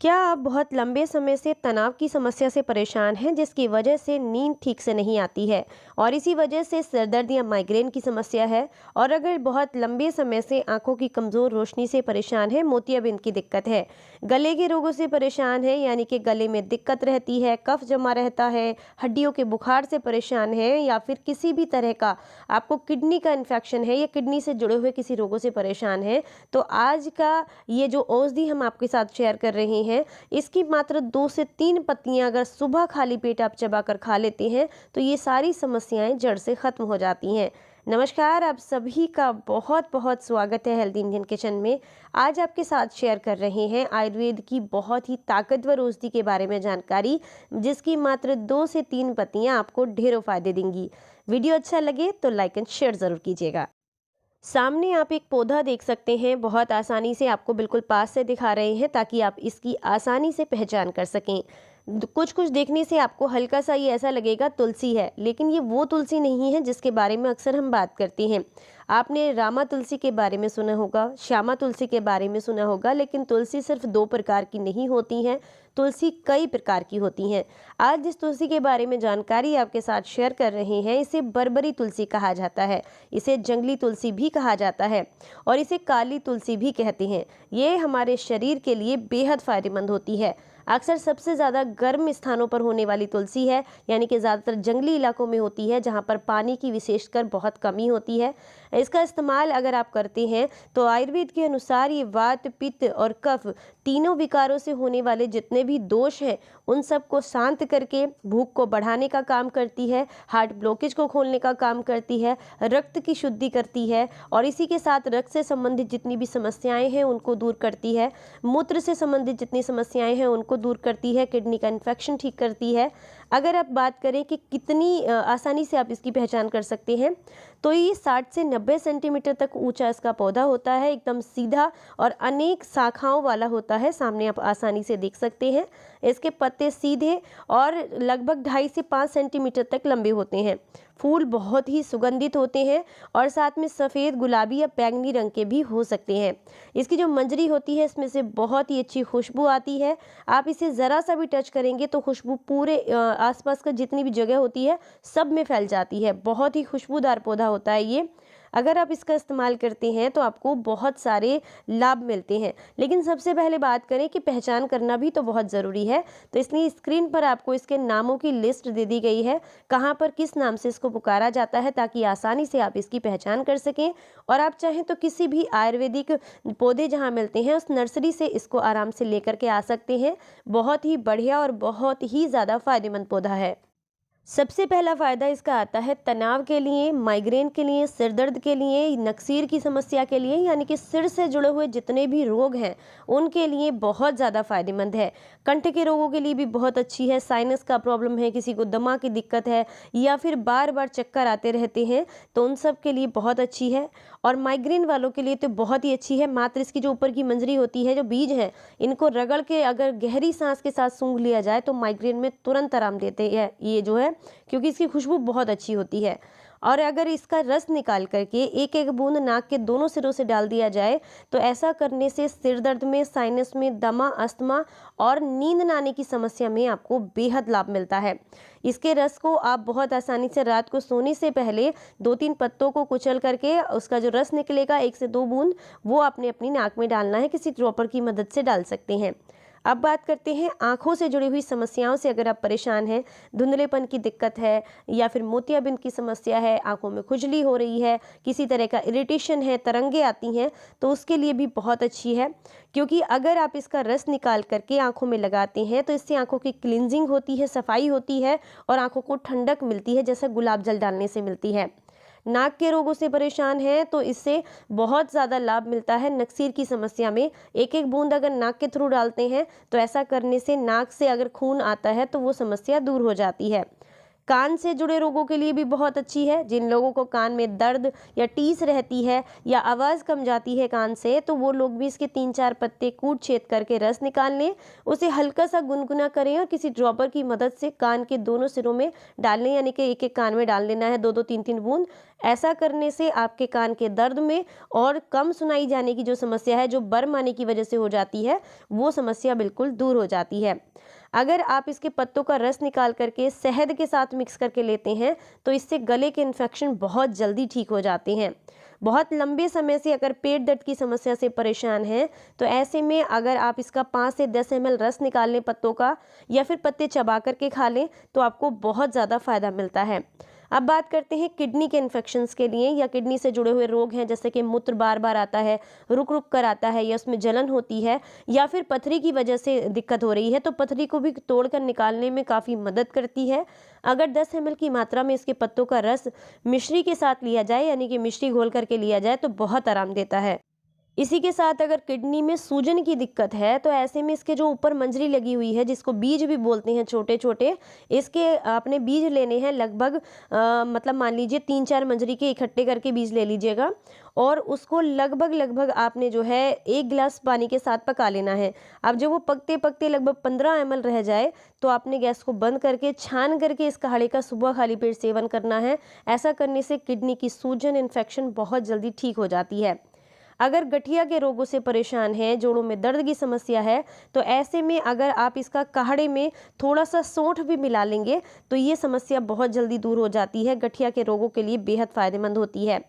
क्या आप बहुत लंबे समय से तनाव की समस्या से परेशान हैं जिसकी वजह से नींद ठीक से नहीं आती है और इसी वजह से सिरदर्द या माइग्रेन की समस्या है। और अगर बहुत लंबे समय से आंखों की कमज़ोर रोशनी से परेशान है, मोतियाबिंद की दिक्कत है, गले के रोगों से परेशान है यानी कि गले में दिक्कत रहती है, कफ जमा रहता है, हड्डियों के बुखार से परेशान है या फिर किसी भी तरह का आपको किडनी का इन्फेक्शन है या किडनी से जुड़े हुए किसी रोगों से परेशान है, तो आज का ये जो औषधि हम आपके साथ शेयर कर रहे हैं, इसकी मात्र 2 से 3 पत्तियां अगर सुबह खाली पेट आप चबाकर खा लेते हैं तो ये सारी समस्याएं जड़ से खत्म हो जाती हैं। नमस्कार, आप सभी का बहुत बहुत स्वागत है हेल्दी इंडियन किचन में। आज आपके साथ शेयर कर रहे हैं आयुर्वेद की बहुत ही ताकतवर औषधि के बारे में जानकारी, जिसकी मात्र 2 से 3 पत्तियां आपको ढेरों फायदे देंगी। वीडियो अच्छा लगे तो लाइक एंड शेयर ज़रूर कीजिएगा। सामने आप एक पौधा देख सकते हैं, बहुत आसानी से आपको बिल्कुल पास से दिखा रहे हैं ताकि आप इसकी आसानी से पहचान कर सकें। कुछ कुछ देखने से आपको हल्का सा ये ऐसा लगेगा तुलसी है, लेकिन ये वो तुलसी नहीं है जिसके बारे में अक्सर हम बात करते हैं। आपने रामा तुलसी के बारे में सुना होगा, श्यामा तुलसी के बारे में सुना होगा, लेकिन तुलसी सिर्फ 2 प्रकार की नहीं होती हैं, तुलसी कई प्रकार की होती हैं। आज जिस तुलसी के बारे में जानकारी आपके साथ शेयर कर रहे हैं, इसे बरबरी तुलसी कहा जाता है, इसे जंगली तुलसी भी कहा जाता है और इसे काली तुलसी भी कहते हैं। ये हमारे शरीर के लिए बेहद फायदेमंद होती है। अक्सर सबसे ज़्यादा गर्म स्थानों पर होने वाली तुलसी है, यानी कि ज़्यादातर जंगली इलाकों में होती है जहाँ पर पानी की विशेषकर बहुत कमी होती है। इसका इस्तेमाल अगर आप करते हैं तो आयुर्वेद के अनुसार ये वात, पित्त और कफ तीनों विकारों से होने वाले जितने भी दोष हैं उन सब को शांत करके भूख को बढ़ाने का काम करती है, हार्ट ब्लॉकेज को खोलने का काम करती है, रक्त की शुद्धि करती है और इसी के साथ रक्त से संबंधित जितनी भी समस्याएं हैं उनको दूर करती है, मूत्र से संबंधित जितनी समस्याएं हैं उनको दूर करती है, किडनी का इन्फेक्शन ठीक करती है। अगर आप बात करें कि कितनी आसानी से आप इसकी पहचान कर सकते हैं, तो ये 60 से 90 सेंटीमीटर तक ऊंचा इसका पौधा होता है, एकदम सीधा और अनेक शाखाओं वाला होता है। सामने आप आसानी से देख सकते हैं। इसके पत्ते सीधे और लगभग 2.5 से 5 सेंटीमीटर तक लंबे होते हैं। फूल बहुत ही सुगंधित होते हैं और साथ में सफ़ेद, गुलाबी या बैंगनी रंग के भी हो सकते हैं। इसकी जो मंजरी होती है इसमें से बहुत ही अच्छी खुशबू आती है। आप इसे ज़रा सा भी टच करेंगे तो खुशबू पूरे आसपास का जितनी भी जगह होती है सब में फैल जाती है। बहुत ही खुशबूदार पौधा होता है ये। अगर आप इसका इस्तेमाल करते हैं तो आपको बहुत सारे लाभ मिलते हैं, लेकिन सबसे पहले बात करें कि पहचान करना भी तो बहुत ज़रूरी है। तो इसलिए स्क्रीन पर आपको इसके नामों की लिस्ट दे दी गई है, कहाँ पर किस नाम से इसको पुकारा जाता है, ताकि आसानी से आप इसकी पहचान कर सकें। और आप चाहें तो किसी भी आयुर्वेदिक पौधे जहाँ मिलते हैं उस नर्सरी से इसको आराम से लेकर के आ सकते हैं। बहुत ही बढ़िया और बहुत ही ज़्यादा फायदेमंद पौधा है। सबसे पहला फ़ायदा इसका आता है तनाव के लिए, माइग्रेन के लिए, सिर दर्द के लिए, नक्सीर की समस्या के लिए, यानी कि सिर से जुड़े हुए जितने भी रोग हैं उनके लिए बहुत ज़्यादा फायदेमंद है। कंठ के रोगों के लिए भी बहुत अच्छी है। साइनस का प्रॉब्लम है, किसी को दमा की दिक्कत है या फिर बार बार चक्कर आते रहते हैं तो उन सब के लिए बहुत अच्छी है। और माइग्रेन वालों के लिए तो बहुत ही अच्छी है। मात्र इसकी जो ऊपर की मंजरी होती है, जो बीज हैं, इनको रगड़ के अगर गहरी सांस के साथ सूंघ लिया जाए तो माइग्रेन में तुरंत आराम देते हैं ये जो है, क्योंकि इसकी खुशबू बहुत अच्छी होती है। और अगर इसका रस निकाल करके एक एक बूंद नाक के दोनों सिरों से डाल दिया जाए तो ऐसा करने से सिर दर्द में, साइनस में, दमा, अस्थमा और नींद न आने की समस्या में आपको बेहद लाभ मिलता है। इसके रस को आप बहुत आसानी से रात को सोने से पहले 2-3 पत्तों को कुचल करके उसका जो रस निकलेगा 1 से 2 बूंद वो आपने अपनी नाक में डालना है, किसी ड्रॉपर की मदद से डाल सकते हैं। अब बात करते हैं आँखों से जुड़ी हुई समस्याओं से। अगर आप परेशान हैं, धुंधलेपन की दिक्कत है या फिर मोतियाबिंद की समस्या है, आँखों में खुजली हो रही है, किसी तरह का इरिटेशन है, तरंगे आती हैं, तो उसके लिए भी बहुत अच्छी है। क्योंकि अगर आप इसका रस निकाल करके आँखों में लगाते हैं तो इससे आँखों की क्लींजिंग होती है, सफाई होती है और आँखों को ठंडक मिलती है, जैसा गुलाब जल डालने से मिलती है। नाक के रोगों से परेशान हैं तो इससे बहुत ज़्यादा लाभ मिलता है। नक्सीर की समस्या में एक एक बूंद अगर नाक के थ्रू डालते हैं तो ऐसा करने से नाक से अगर खून आता है तो वो समस्या दूर हो जाती है। कान से जुड़े रोगों के लिए भी बहुत अच्छी है। जिन लोगों को कान में दर्द या टीस रहती है या आवाज़ कम जाती है कान से, तो वो लोग भी इसके 3-4 पत्ते कूट छेद करके रस निकाल लें, उसे हल्का सा गुनगुना करें और किसी ड्रॉपर की मदद से कान के दोनों सिरों में डाल लें, यानी कि एक एक कान में डाल लेना है 2-2 3-3 बूंद। ऐसा करने से आपके कान के दर्द में और कम सुनाई जाने की जो समस्या है, जो बर्म आने की वजह से हो जाती है, वो समस्या बिल्कुल दूर हो जाती है। अगर आप इसके पत्तों का रस निकाल करके शहद के साथ मिक्स करके लेते हैं तो इससे गले के इन्फेक्शन बहुत जल्दी ठीक हो जाते हैं। बहुत लंबे समय से अगर पेट दर्द की समस्या से परेशान हैं तो ऐसे में अगर आप इसका 5 से 10 ml रस निकाल लें पत्तों का, या फिर पत्ते चबा करके खा लें, तो आपको बहुत ज़्यादा फायदा मिलता है। अब बात करते हैं किडनी के इन्फेक्शंस के लिए, या किडनी से जुड़े हुए रोग हैं, जैसे कि मूत्र बार बार आता है, रुक रुक कर आता है, या उसमें जलन होती है, या फिर पथरी की वजह से दिक्कत हो रही है, तो पथरी को भी तोड़कर निकालने में काफ़ी मदद करती है। अगर 10 ml की मात्रा में इसके पत्तों का रस मिश्री के साथ लिया जाए, यानी कि मिश्री घोल करके लिया जाए, तो बहुत आराम देता है। इसी के साथ अगर किडनी में सूजन की दिक्कत है तो ऐसे में इसके जो ऊपर मंजरी लगी हुई है, जिसको बीज भी बोलते हैं, छोटे छोटे, इसके आपने बीज लेने हैं लगभग मतलब मान लीजिए 3-4 मंजरी के इकट्ठे करके बीज ले लीजिएगा, और उसको लगभग आपने जो है 1 गिलास पानी के साथ पका लेना है। अब जब वो पकते पकते लगभग 15 ml रह जाए तो आपने गैस को बंद करके छान करके इस काढ़े का सुबह खाली पेट सेवन करना है। ऐसा करने से किडनी की सूजन इन्फेक्शन बहुत जल्दी ठीक हो जाती है। अगर गठिया के रोगों से परेशान हैं, जोड़ों में दर्द की समस्या है, तो ऐसे में अगर आप इसका काढ़े में थोड़ा सा सौंठ भी मिला लेंगे तो ये समस्या बहुत जल्दी दूर हो जाती है। गठिया के रोगों के लिए बेहद फ़ायदेमंद होती है।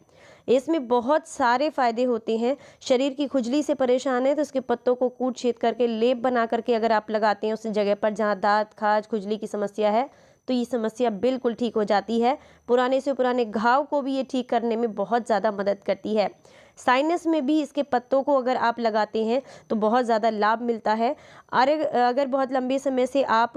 इसमें बहुत सारे फ़ायदे होते हैं। शरीर की खुजली से परेशान है तो इसके पत्तों को कूट छेद करके लेप बना करके अगर आप लगाते हैं उस जगह पर जहाँ दांत खाज खुजली की समस्या है, तो ये समस्या बिल्कुल ठीक हो जाती है। पुराने से पुराने घाव को भी ये ठीक करने में बहुत ज़्यादा मदद करती है। साइनस में भी इसके पत्तों को अगर आप लगाते हैं तो बहुत ज़्यादा लाभ मिलता है। अगर बहुत लंबे समय से आप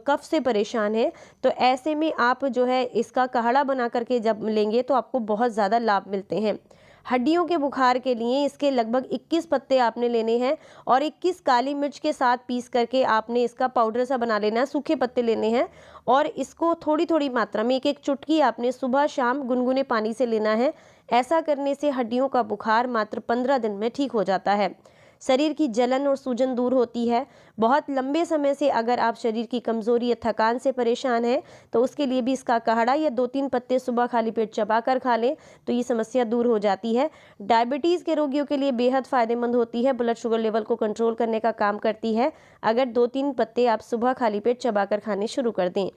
कफ से परेशान हैं तो ऐसे में आप जो है इसका काढ़ा बना करके जब लेंगे तो आपको बहुत ज़्यादा लाभ मिलते हैं। हड्डियों के बुखार के लिए इसके लगभग 21 पत्ते आपने लेने हैं और 21 काली मिर्च के साथ पीस करके आपने इसका पाउडर सा बना लेना है। सूखे पत्ते लेने हैं और इसको थोड़ी थोड़ी मात्रा में 1-1 चुटकी आपने सुबह शाम गुनगुने पानी से लेना है। ऐसा करने से हड्डियों का बुखार मात्र 15 दिन में ठीक हो जाता है। शरीर की जलन और सूजन दूर होती है। बहुत लंबे समय से अगर आप शरीर की कमज़ोरी या थकान से परेशान हैं तो उसके लिए भी इसका काढ़ा या 2-3 पत्ते सुबह खाली पेट चबा कर खा लें तो ये समस्या दूर हो जाती है। डायबिटीज़ के रोगियों के लिए बेहद फ़ायदेमंद होती है। ब्लड शुगर लेवल को कंट्रोल करने का काम करती है अगर 2-3 पत्ते आप सुबह खाली पेट चबा कर खाने शुरू कर दें।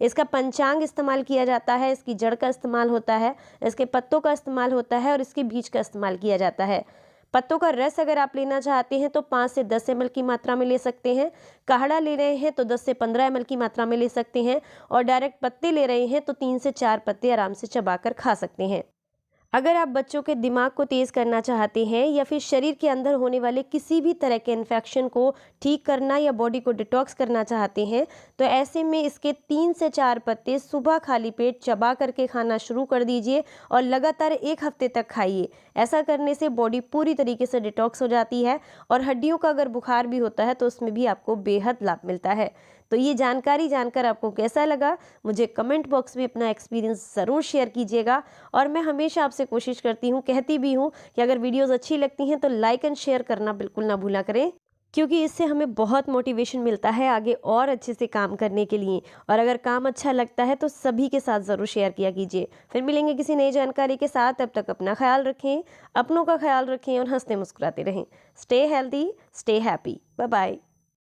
इसका पंचांग इस्तेमाल किया जाता है, इसकी जड़ का इस्तेमाल होता है, इसके पत्तों का इस्तेमाल होता है और इसके बीज का इस्तेमाल किया जाता है। पत्तों का रस अगर आप लेना चाहते हैं तो 5 से 10 ml की मात्रा में ले सकते हैं। काढ़ा ले रहे हैं तो 10 से 15 ml की मात्रा में ले सकते हैं और डायरेक्ट पत्ते ले रहे हैं तो 3 से 4 पत्ते आराम से चबाकर खा सकते हैं। अगर आप बच्चों के दिमाग को तेज़ करना चाहते हैं या फिर शरीर के अंदर होने वाले किसी भी तरह के इन्फेक्शन को ठीक करना या बॉडी को डिटॉक्स करना चाहते हैं तो ऐसे में इसके 3 से 4 पत्ते सुबह खाली पेट चबा करके खाना शुरू कर दीजिए और लगातार 1 हफ्ते तक खाइए। ऐसा करने से बॉडी पूरी तरीके से डिटॉक्स हो जाती है और हड्डियों का अगर बुखार भी होता है तो उसमें भी आपको बेहद लाभ मिलता है। तो ये जानकारी जानकर आपको कैसा लगा, मुझे कमेंट बॉक्स में अपना एक्सपीरियंस ज़रूर शेयर कीजिएगा। और मैं हमेशा आपसे कोशिश करती हूँ, कहती भी हूँ कि अगर वीडियोज़ अच्छी लगती हैं तो लाइक एंड शेयर करना बिल्कुल ना भूला करें, क्योंकि इससे हमें बहुत मोटिवेशन मिलता है आगे और अच्छे से काम करने के लिए। और अगर काम अच्छा लगता है तो सभी के साथ ज़रूर शेयर किया कीजिए। फिर मिलेंगे किसी नई जानकारी के साथ, तब तक अपना ख्याल रखें, अपनों का ख्याल रखें और हंसते मुस्कुराते रहें। Stay healthy, stay happy, bye bye.